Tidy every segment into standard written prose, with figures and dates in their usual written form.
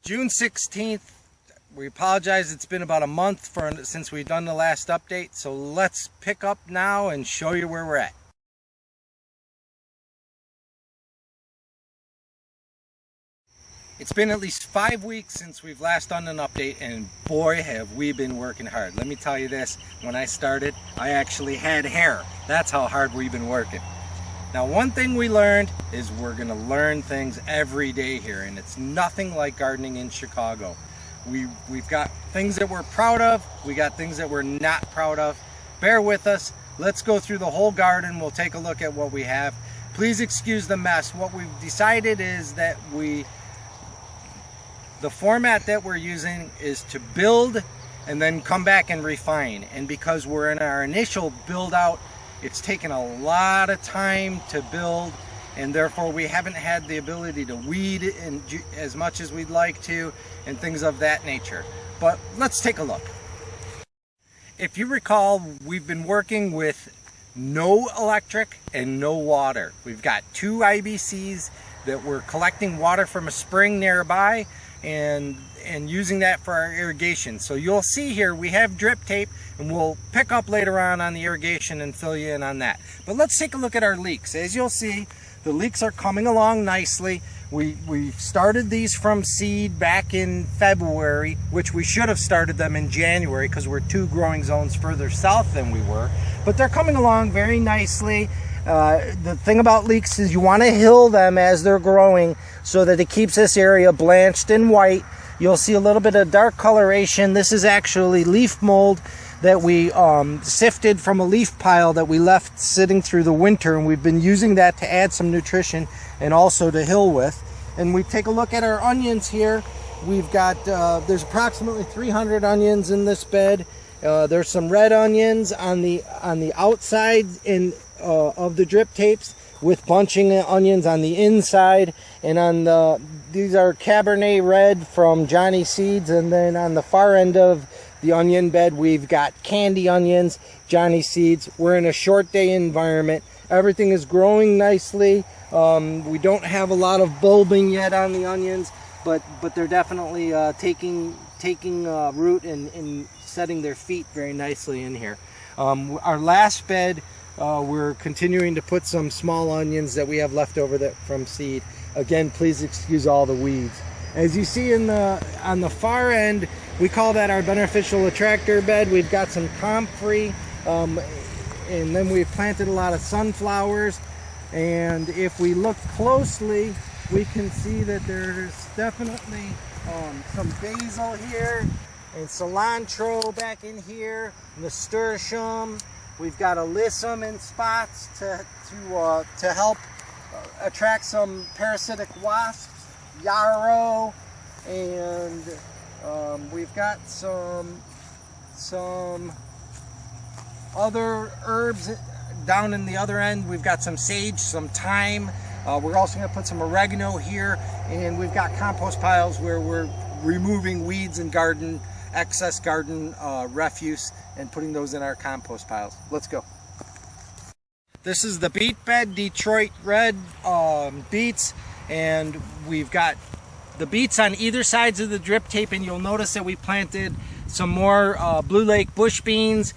June 16th. We apologize, it's been about a month since we've done the last update, so let's pick up now and show you where we're at. It's been at least 5 weeks since we've last done an update, and boy have we been working hard. Let me tell you this, when I started, I actually had hair. That's how hard we've been working. Now, one thing we learned is we're gonna learn things every day here, and it's nothing like gardening in Chicago. We've got things that we're proud of, we got things that we're not proud of. Bear with us, let's go through the whole garden, we'll take a look at what we have. Please excuse the mess. What we've decided is that the format that we're using is to build and then come back and refine. And because we're in our initial build out, it's taken a lot of time to build, and therefore we haven't had the ability to weed as much as we'd like to and things of that nature. But let's take a look. If you recall, we've been working with no electric and no water. We've got 2 IBCs that we're collecting water from a spring nearby and using that for our irrigation. So you'll see here we have drip tape, and we'll pick up later on the irrigation and fill you in on that. But let's take a look at our leeks. As you'll see, the leeks are coming along nicely. We started these from seed back in February, which we should have started them in January because we're 2 growing zones further south than we were. But they're coming along very nicely. The thing about leeks is you want to hill them as they're growing so that it keeps this area blanched and white. You'll see a little bit of dark coloration. This is actually leaf mold that we sifted from a leaf pile that we left sitting through the winter, and we've been using that to add some nutrition and also to hill with. And we take a look at our onions here. We've got there's approximately 300 onions in this bed. There's some red onions on the outside of the drip tapes, with bunching onions on the inside, and on these are Cabernet Red from Johnny Seeds, and then on the far end of the onion bed we've got candy onions, Johnny Seeds. We're in a short day environment. Everything is growing nicely. We don't have a lot of bulbing yet on the onions, but they're definitely taking root and setting their feet very nicely in here. Our last bed, we're continuing to put some small onions that we have left over from seed. Again, please excuse all the weeds. As you see on the far end, we call that our beneficial attractor bed. We've got some comfrey, and then we've planted a lot of sunflowers. And if we look closely, we can see that there's definitely some basil here, and cilantro back in here, nasturtium. We've got alyssum in spots to help attract some parasitic wasps, yarrow, and we've got some other herbs down in the other end. We've got some sage, some thyme. We're also going to put some oregano here, and we've got compost piles where we're removing weeds and excess garden refuse and putting those in our compost piles. Let's go. This is the beet bed, Detroit red beets, and we've got the beets on either sides of the drip tape, and you'll notice that we planted some more Blue Lake bush beans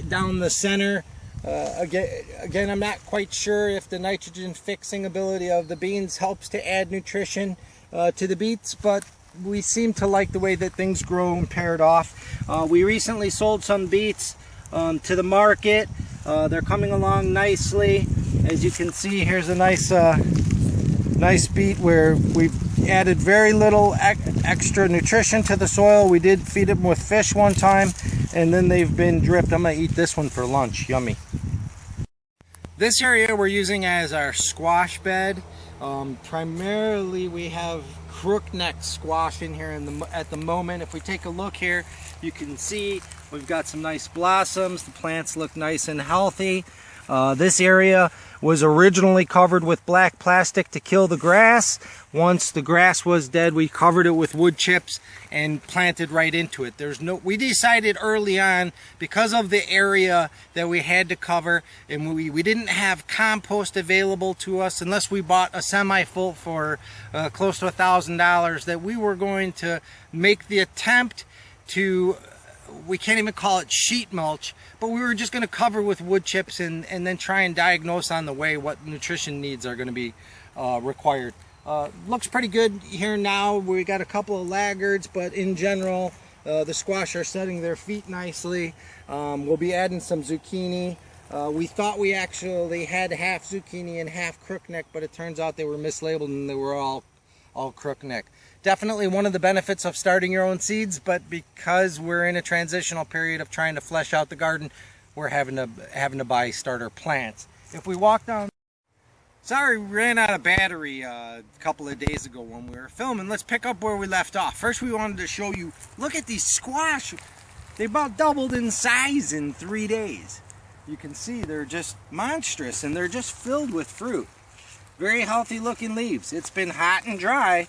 down the center. Again, I'm not quite sure if the nitrogen fixing ability of the beans helps to add nutrition to the beets, but we seem to like the way that things grow and paired off. We recently sold some beets to the market. They're coming along nicely. As you can see, here's a nice beet where we've added very little extra nutrition to the soil. We did feed them with fish one time, and then they've been dripped. I'm gonna eat this one for lunch. Yummy. This area we're using as our squash bed. Primarily we have crookneck squash in here at the moment. If we take a look here, you can see we've got some nice blossoms. The plants look nice and healthy. This area was originally covered with black plastic to kill the grass. Once the grass was dead, we covered it with wood chips and planted right into it. We decided early on, because of the area that we had to cover, and we didn't have compost available to us unless we bought a semi-full for close to $1,000, that we were going to make the attempt to, we can't even call it sheet mulch, but we were just going to cover with wood chips and then try and diagnose on the way what nutrition needs are going to be required. Looks pretty good here now. We got a couple of laggards, but in general the squash are setting their feet nicely. We'll be adding some zucchini. We thought we actually had half zucchini and half crookneck, but it turns out they were mislabeled and they were all crookneck. Definitely one of the benefits of starting your own seeds, but because we're in a transitional period of trying to flesh out the garden, we're having to buy starter plants. If we walk down, sorry, we ran out of battery a couple of days ago when we were filming. Let's pick up where we left off. First, we wanted to show you, look at these squash. They about doubled in size in 3 days. You can see they're just monstrous and they're just filled with fruit. Very healthy looking leaves. It's been hot and dry.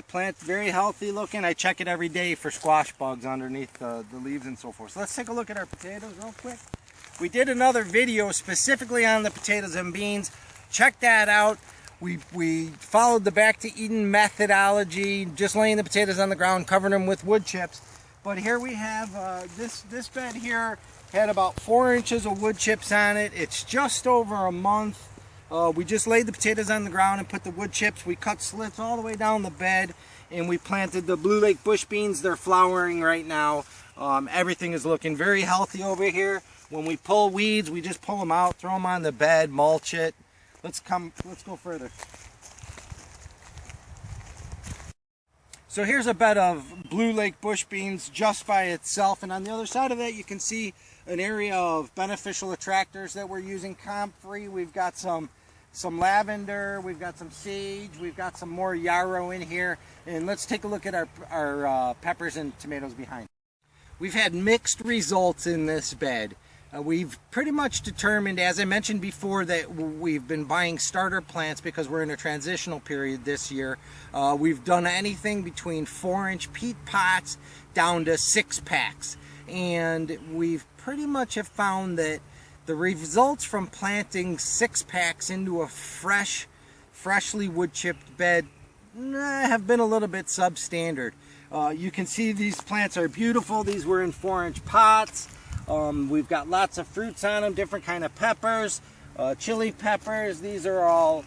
Plant very healthy looking. I check it every day for squash bugs underneath the leaves and so forth. So let's take a look at our potatoes real quick. We did another video specifically on the potatoes and beans. Check that out. We followed the back to Eden methodology, just laying the potatoes on the ground, covering them with wood chips. But here we have this bed here had about 4 inches of wood chips on it. It's just over a month. We just laid the potatoes on the ground and put the wood chips. We cut slits all the way down the bed and we planted the Blue Lake bush beans. They're flowering right now. Everything is looking very healthy over here. When we pull weeds, we just pull them out, throw them on the bed, mulch it. Let's go further. So here's a bed of Blue Lake bush beans just by itself, and on the other side of that you can see an area of beneficial attractors that we're using comp-free. We've got some lavender, we've got some sage, we've got some more yarrow in here, and let's take a look at our peppers and tomatoes behind. We've had mixed results in this bed. We've pretty much determined, as I mentioned before, that we've been buying starter plants because we're in a transitional period this year. We've done anything between 4-inch peat pots down to 6-packs. And we've pretty much have found that the results from planting 6-packs into a freshly wood chipped bed have been a little bit substandard. You can see these plants are beautiful. These were in 4-inch pots. We've got lots of fruits on them, different kind of peppers, chili peppers. These are all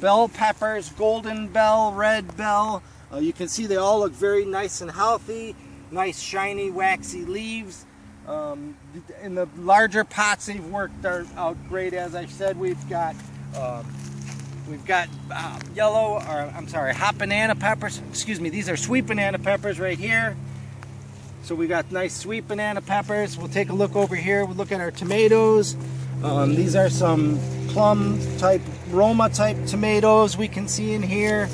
bell peppers, golden bell, red bell. You can see they all look very nice and healthy. Nice shiny waxy leaves. In the larger pots they've worked out great. As I've said, we've got hot banana peppers. Excuse me, these are sweet banana peppers right here. So we got nice sweet banana peppers. We'll take a look over here. We'll look at our tomatoes. These are some plum type, Roma type tomatoes we can see in here.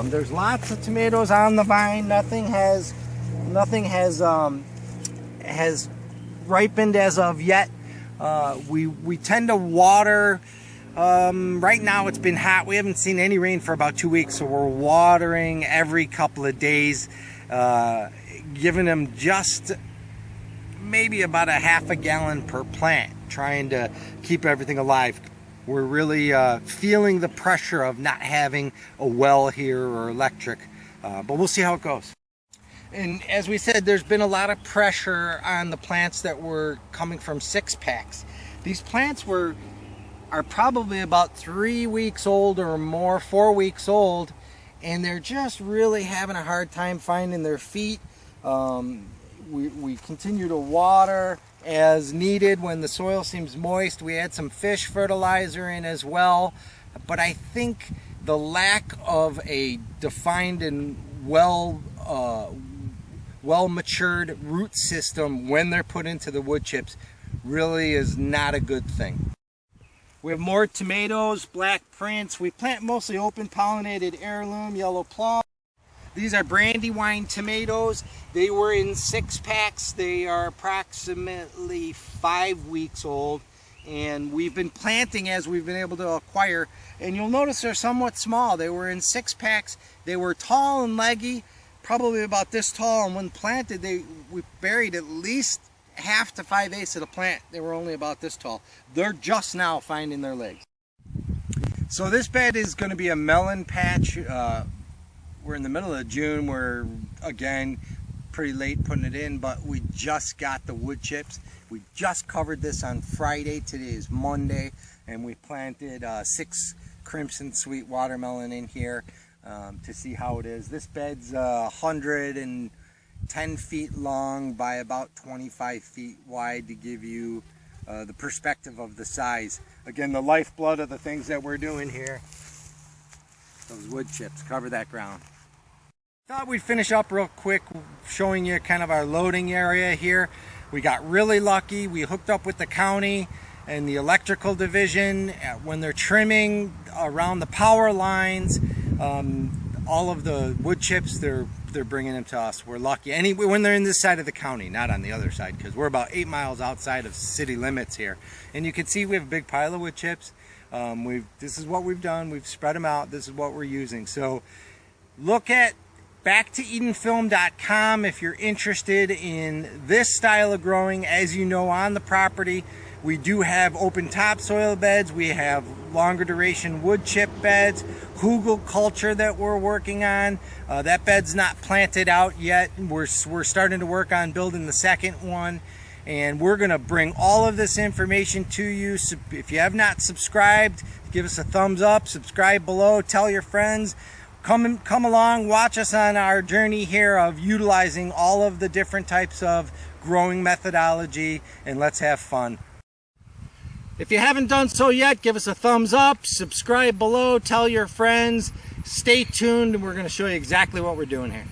There's lots of tomatoes on the vine. Nothing has ripened as of yet. We tend to water. Right now it's been hot. We haven't seen any rain for about 2 weeks, so we're watering every couple of days, giving them just maybe about a half a gallon per plant, trying to keep everything alive. We're really feeling the pressure of not having a well here or electric, but we'll see how it goes. And as we said, there's been a lot of pressure on the plants that were coming from 6-packs. These plants are probably about 3 weeks old or more, 4 weeks old, and they're just really having a hard time finding their feet. We continue to water as needed when the soil seems moist. We add some fish fertilizer in as well, but I think the lack of a defined and well-matured root system when they're put into the wood chips really is not a good thing. We have more tomatoes, black prince. We plant mostly open pollinated heirloom, yellow plum. These are Brandywine tomatoes. They were in 6-packs. They are approximately 5 weeks old, and we've been planting as we've been able to acquire, and you'll notice they're somewhat small. They were in 6-packs. They were tall and leggy, probably about this tall, and when planted we buried at least half to 5/8 of the plant. They were only about this tall. They're just now finding their legs. So this bed is going to be a melon patch. We're in the middle of June. We're, again, pretty late putting it in, but we just got the wood chips. We just covered this on Friday. Today is Monday, and we planted 6 crimson sweet watermelon in here to see how it is. This bed's 110 feet long by about 25 feet wide to give you the perspective of the size. Again, the lifeblood of the things that we're doing here, those wood chips, cover that ground. Thought we'd finish up real quick showing you kind of our loading area here. We got really lucky. We hooked up with the county and the electrical division when they're trimming around the power lines. All of the wood chips, they're bringing them to us. We're lucky. When they're in this side of the county, not on the other side, because we're about 8 miles outside of city limits here. And you can see we have a big pile of wood chips. This is what we've done. We've spread them out. This is what we're using. So look at backtoedenfilm.com if you're interested in this style of growing. As you know, on the property we do have open topsoil beds, we have longer duration wood chip beds, hugel culture that we're working on. That bed's not planted out yet. We're starting to work on building the second one, and we're going to bring all of this information to you. So if you have not subscribed, give us a thumbs up, subscribe below, tell your friends. Come along, watch us on our journey here of utilizing all of the different types of growing methodology, and let's have fun. If you haven't done so yet, give us a thumbs up, subscribe below, tell your friends, stay tuned, and we're going to show you exactly what we're doing here.